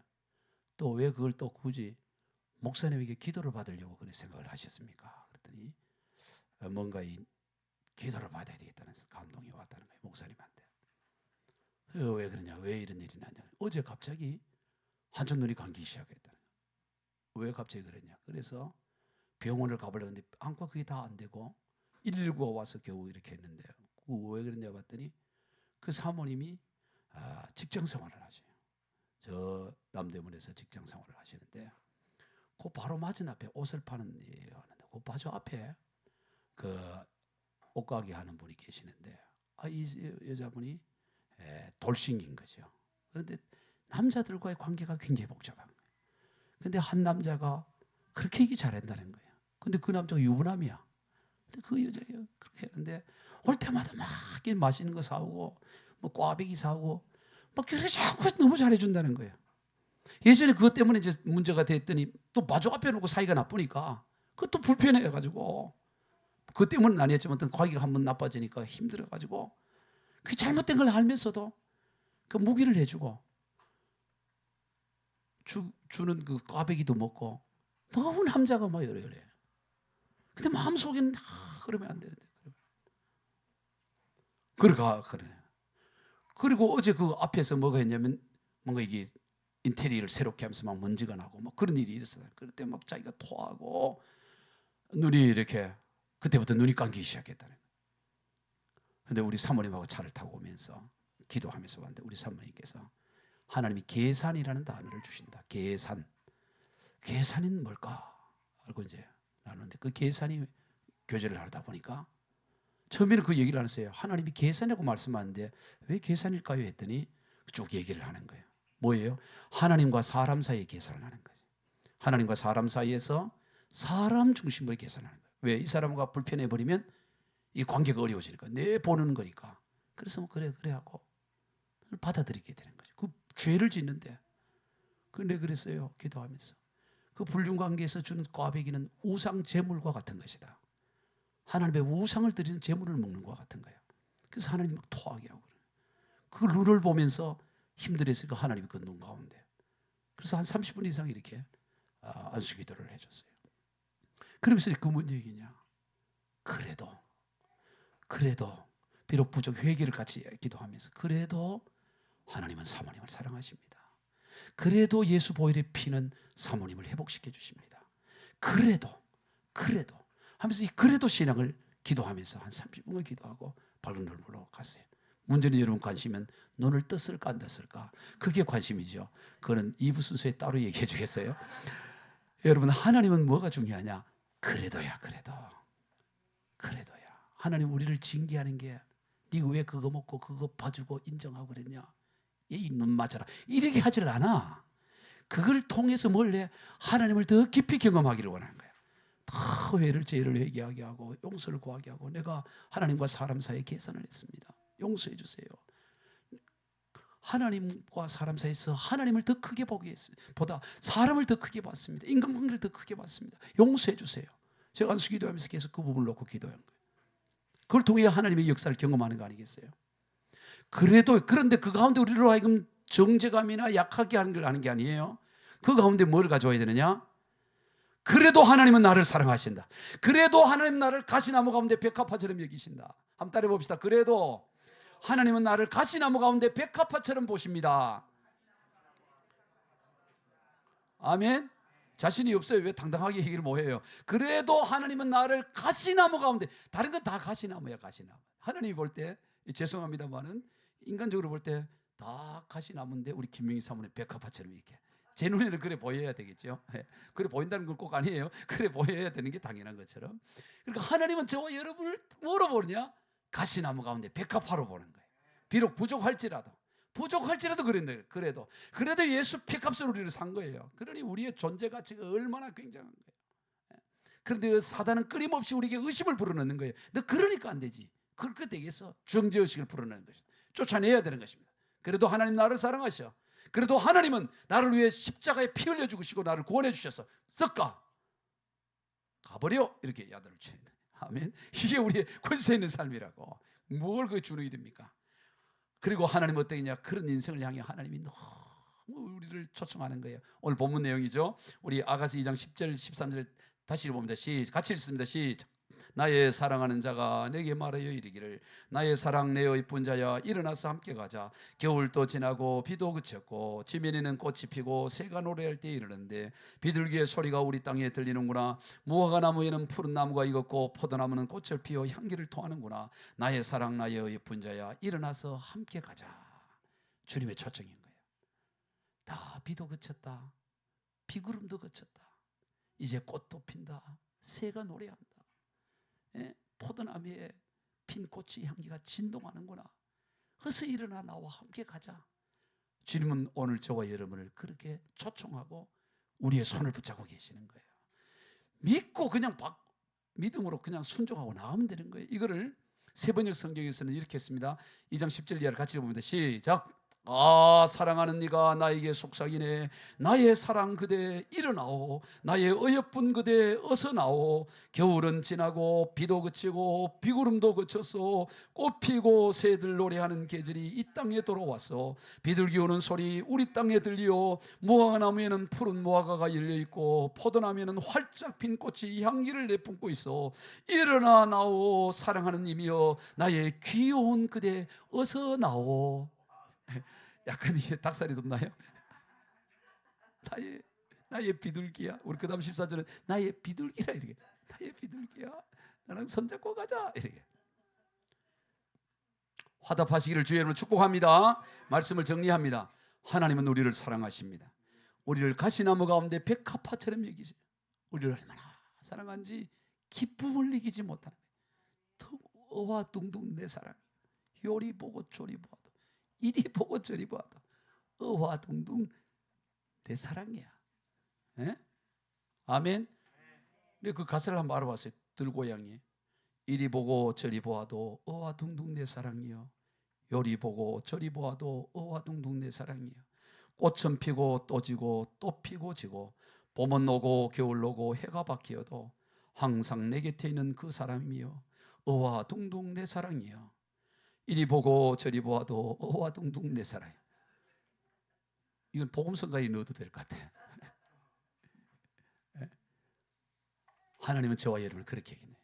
또 왜 그걸 또 굳이 목사님에게 기도를 받으려고 그런 생각을 하셨습니까? 그랬더니 봤더니 뭔가 이 기도를 받아야 되겠다는 감동이 왔다는 거예요. 목사님한테. 왜 그러냐? 왜 이런 일이 나냐? 어제 갑자기 한쪽 눈이 감기 시작했다는 거예요. 왜 갑자기 그랬냐? 그래서 병원을 가보려는데 안과 그게 다 안 되고 119가 와서 겨우 이렇게 했는데요. 왜 그랬냐 봤더니 그 사모님이 직장 생활을 하세요. 저 남대문에서 직장 생활을 하시는데 그 바로 맞은 앞에 옷을 파는 일을 하는데 그 바로 앞에 그 옷가게 하는 분이 계시는데 이 여자분이 돌싱인 거죠. 그런데 남자들과의 관계가 굉장히 복잡한 거예요. 근데 한 남자가 그렇게 얘기 잘한다는 거예요. 근데 그 남자가 유부남이야. 근데 그 여자가 그렇게 했는데 올 때마다 막 맛있는 거 사오고 뭐 꽈배기 사오고 막 그래서 자꾸 너무 잘해준다는 거예요. 예전에 그것 때문에 이제 문제가 됐더니 또 마주 앞에 놓고 사이가 나쁘니까 그것도 불편해가지고 그것 때문은 아니었지만 어떤 관계가 한번 나빠지니까 힘들어가지고 그 잘못된 걸 알면서도 그 무기를 해주고 주는 그 꽈배기도 먹고 너무 남자가 막 이래. 근데 마음속에는 그러면 안 되는데. 그래. 그리고 어제 그 앞에서 뭐가 했냐면 뭔가 이게 인테리어를 새롭게 하면서 막 먼지가 나고 막 그런 일이 있었어요. 그럴 때 막 자기가 토하고 눈이 이렇게 그때부터 눈이 감기 시작했다는 거예요. 근데 우리 사모님하고 차를 타고 오면서 기도하면서 왔는데 우리 사모님께서 하나님이 계산이라는 단어를 주신다. 계산. 계산이 뭘까? 알고 이제 나누는데 그 계산이 교제를 하다 보니까 처음에는 그 얘기를 안 했어요. 하나님이 계산이라고 말씀하는데 왜 계산일까요? 했더니 쭉 얘기를 하는 거예요. 뭐예요? 하나님과 사람 사이의 계산을 하는 거죠. 하나님과 사람 사이에서 사람 중심으로 계산하는 거예요. 왜? 이 사람과 불편해버리면 이 관계가 어려워지니까. 내 보는 거니까. 그래서 뭐 그래 하고 받아들이게 되는 거죠. 그 죄를 짓는데 근데 그랬어요. 기도하면서. 그 불륜관계에서 주는 꽈배기는 우상 제물과 같은 것이다. 하나님의 우상을 드리는 제물을 먹는 것과 같은 거예요. 그래서 하나님 막 토하게 하고 그래요. 그 룰을 보면서 힘들었으니까 하나님이 그 눈 가운데. 그래서 한 30분 이상 이렇게 안수기도를 해줬어요. 그러면서 그 뭔 얘기냐? 그래도 비록 부족 회개를 같이 기도하면서 그래도 하나님은 사모님을 사랑하십니다. 그래도 예수 보혈의 피는 사모님을 회복시켜 주십니다. 그래도 하면서 이 그래도 신앙을 기도하면서 한 30분간 기도하고 밝은 눈으로 갔어요. 문제는 여러분 관심은 눈을 떴을까 안 떴을까? 그게 관심이죠. 그거는 2부 순서에 따로 얘기해 주겠어요? 여러분 하나님은 뭐가 중요하냐? 그래도야. 하나님 우리를 징계하는 게 네가 왜 그거 먹고 그거 봐주고 인정하고 그랬냐? 이 눈 맞아라. 이렇게 하질 않아. 그걸 통해서 뭘 해? 하나님을 더 깊이 경험하기를 원하는 거야. 더 죄를 회개하게 하고 용서를 구하게 하고 내가 하나님과 사람 사이에 계산을 했습니다. 용서해 주세요. 하나님과 사람 사이에서 하나님을 더 크게 보다 사람을 더 크게 봤습니다. 인간관계를 더 크게 봤습니다. 용서해 주세요. 제가 안수 기도하면서 계속 그 부분을 놓고 기도한 거예요. 그걸 통해 하나님의 역사를 경험하는 거 아니겠어요? 그런데 그 가운데 우리로 하여금 정죄감이나 약하게 하는 걸 아는 게 아니에요. 그 가운데 뭘 가져와야 되느냐? 그래도 하나님은 나를 사랑하신다. 그래도 하나님 나를 가시나무 가운데 백합화처럼 여기신다. 한번 따라해 봅시다. 그래도 하나님은 나를 가시나무 가운데 백합화처럼 보십니다. 아멘. 자신이 없어요. 왜 당당하게 얘기를 못해요? 그래도 하나님은 나를 가시나무 가운데, 다른 건 다 가시나무야. 가시나무. 하나님이 볼 때 죄송합니다만은 인간적으로 볼 때 다 가시나무인데 우리 김명희 사모님 백합화처럼 이렇게 제 눈에는 그래 보여야 되겠죠. 그래 보인다는 건 꼭 아니에요. 그래 보여야 되는 게 당연한 것처럼. 그러니까 하나님은 저와 여러분을 뭐로 보느냐? 가시나무 가운데 백합화로 보는 거예요. 비록 부족할지라도 그래도 예수 피값으로 우리를 산 거예요. 그러니 우리의 존재 가치가 얼마나 굉장한 거예요. 그런데 사단은 끊임없이 우리에게 의심을 불어넣는 거예요. 너 그러니까 안 되지. 그렇게 되겠어. 정죄의식을 불어넣는 것이다. 쫓아내야 되는 것입니다. 그래도 하나님 나를 사랑하셔. 그래도 하나님은 나를 위해 십자가에 피 흘려 죽으시고 나를 구원해 주셔서 썩가 가버려 이렇게 야단을 쳐야 돼. 아멘. 이게 우리의 권세 있는 삶이라고. 뭘 그게 주눅이 됩니까? 그리고 하나님은 어떠냐? 그런 인생을 향해 하나님이 너무 우리를 초청하는 거예요. 오늘 본문 내용이죠. 우리 아가서 2장 10절 13절 다시 읽어봅니다. 같이 읽습니다. 시작. 나의 사랑하는 자가 내게 말하여 이르기를 나의 사랑 내어 이쁜 자야 일어나서 함께 가자. 겨울도 지나고 비도 그쳤고 지면에는 꽃이 피고 새가 노래할 때 이르는데 비둘기의 소리가 우리 땅에 들리는구나. 무화과 나무에는 푸른 나무가 익었고 포도나무는 꽃을 피워 향기를 토하는구나. 나의 사랑 나의 예쁜 자야 일어나서 함께 가자. 주님의 초청인 거예요. 다 비도 그쳤다. 비구름도 그쳤다. 이제 꽃도 핀다. 새가 노래한다. 예? 포도나무에 핀 꽃의 향기가 진동하는구나. 어서 일어나 나와 함께 가자. 주님은 오늘 저와 여러분을 그렇게 초청하고 우리의 손을 붙잡고 계시는 거예요. 믿고 그냥 믿음으로 그냥 순종하고 나오면 되는 거예요. 이거를 세번역 성경에서는 이렇게 했습니다. 2장 10절 이하를 같이 읽어봅니다. 시작. 아 사랑하는 네가 나에게 속삭이네. 나의 사랑 그대 일어나오. 나의 어여쁜 그대 어서 나오. 겨울은 지나고 비도 그치고 비구름도 그쳤소. 꽃 피고 새들 노래하는 계절이 이 땅에 돌아왔어. 비둘기 우는 소리 우리 땅에 들리오. 무화과나무에는 푸른 무화과가 열려있고 포도나무에는 활짝 핀 꽃이 향기를 내뿜고 있어. 일어나 나오. 사랑하는 이미여 나의 귀여운 그대 어서 나오. 약간 이게 닭살이 돋나요? 나의 비둘기야. 우리 그 다음 14절은 나의 비둘기라 이렇게. 나의 비둘기야. 나랑 손잡고 가자 이렇게. 화답하시기를 주의 이름으로 축복합니다. 말씀을 정리합니다. 하나님은 우리를 사랑하십니다. 우리를 가시나무 가운데 백합화처럼 여기세요. 우리를 얼마나 사랑한지 기쁨을 이기지 못하는 거예요. 어화둥둥 내 사랑. 요리 보고 조리 보아도 이리 보고 저리 보아도 어화둥둥 내 사랑이야. 에? 아멘. 근데 그 가사를 한번 알아봤어요. 들고양이. 이리 보고 저리 보아도 어화둥둥 내 사랑이요. 요리 보고 저리 보아도 어화둥둥 내 사랑이요. 꽃은 피고 또 지고 또 피고 지고 봄은 오고 겨울 오고 해가 바뀌어도 항상 내 곁에 있는 그 사람이요. 어화둥둥 내 사랑이요. 이리 보고 저리 보아도 어화둥둥 내 사랑. 이건 복음성가에 넣어도 될 것 같아요. 하나님은 저와 여러분을 그렇게 얘기해요.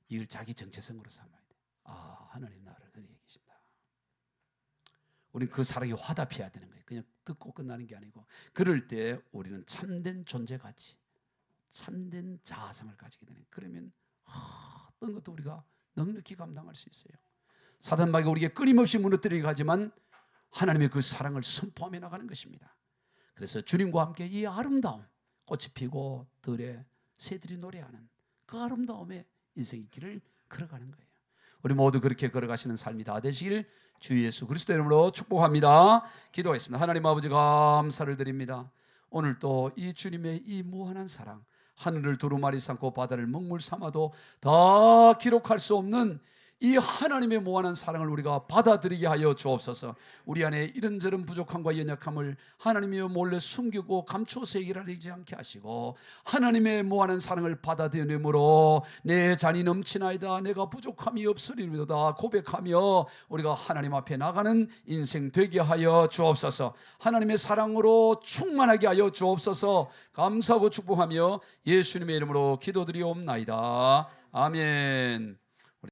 이걸 자기 정체성으로 삼아야 돼. 아, 하나님 나를 그렇게 계신다. 우리는 그 사랑이 화답해야 되는 거예요. 그냥 듣고 끝나는 게 아니고 그럴 때 우리는 참된 존재가치, 참된 자아성을 가지게 되는. 그러면 어떤 것도 우리가 넉넉히 감당할 수 있어요. 사단마귀가 우리에게 끊임없이 무너뜨리게 하지만 하나님의 그 사랑을 선포하며 나가는 것입니다. 그래서 주님과 함께 이 아름다움, 꽃이 피고 들에 새들이 노래하는 그 아름다움에 인생의 길을 걸어가는 거예요. 우리 모두 그렇게 걸어가시는 삶이 다 되시길 주 예수 그리스도 이름으로 축복합니다. 기도하겠습니다. 하나님 아버지 감사를 드립니다. 오늘 또 이 주님의 이 무한한 사랑, 하늘을 두루마리 삼고 바다를 먹물 삼아도 다 기록할 수 없는 이 하나님의 무한한 사랑을 우리가 받아들이게 하여 주옵소서. 우리 안에 이런저런 부족함과 연약함을 하나님이여 몰래 숨기고 감추어서 얘기하지 않게 하시고 하나님의 무한한 사랑을 받아들임으로 내 잔이 넘치나이다 내가 부족함이 없으리로다 고백하며 우리가 하나님 앞에 나가는 인생 되게 하여 주옵소서. 하나님의 사랑으로 충만하게 하여 주옵소서. 감사하고 축복하며 예수님의 이름으로 기도드리옵나이다. 아멘.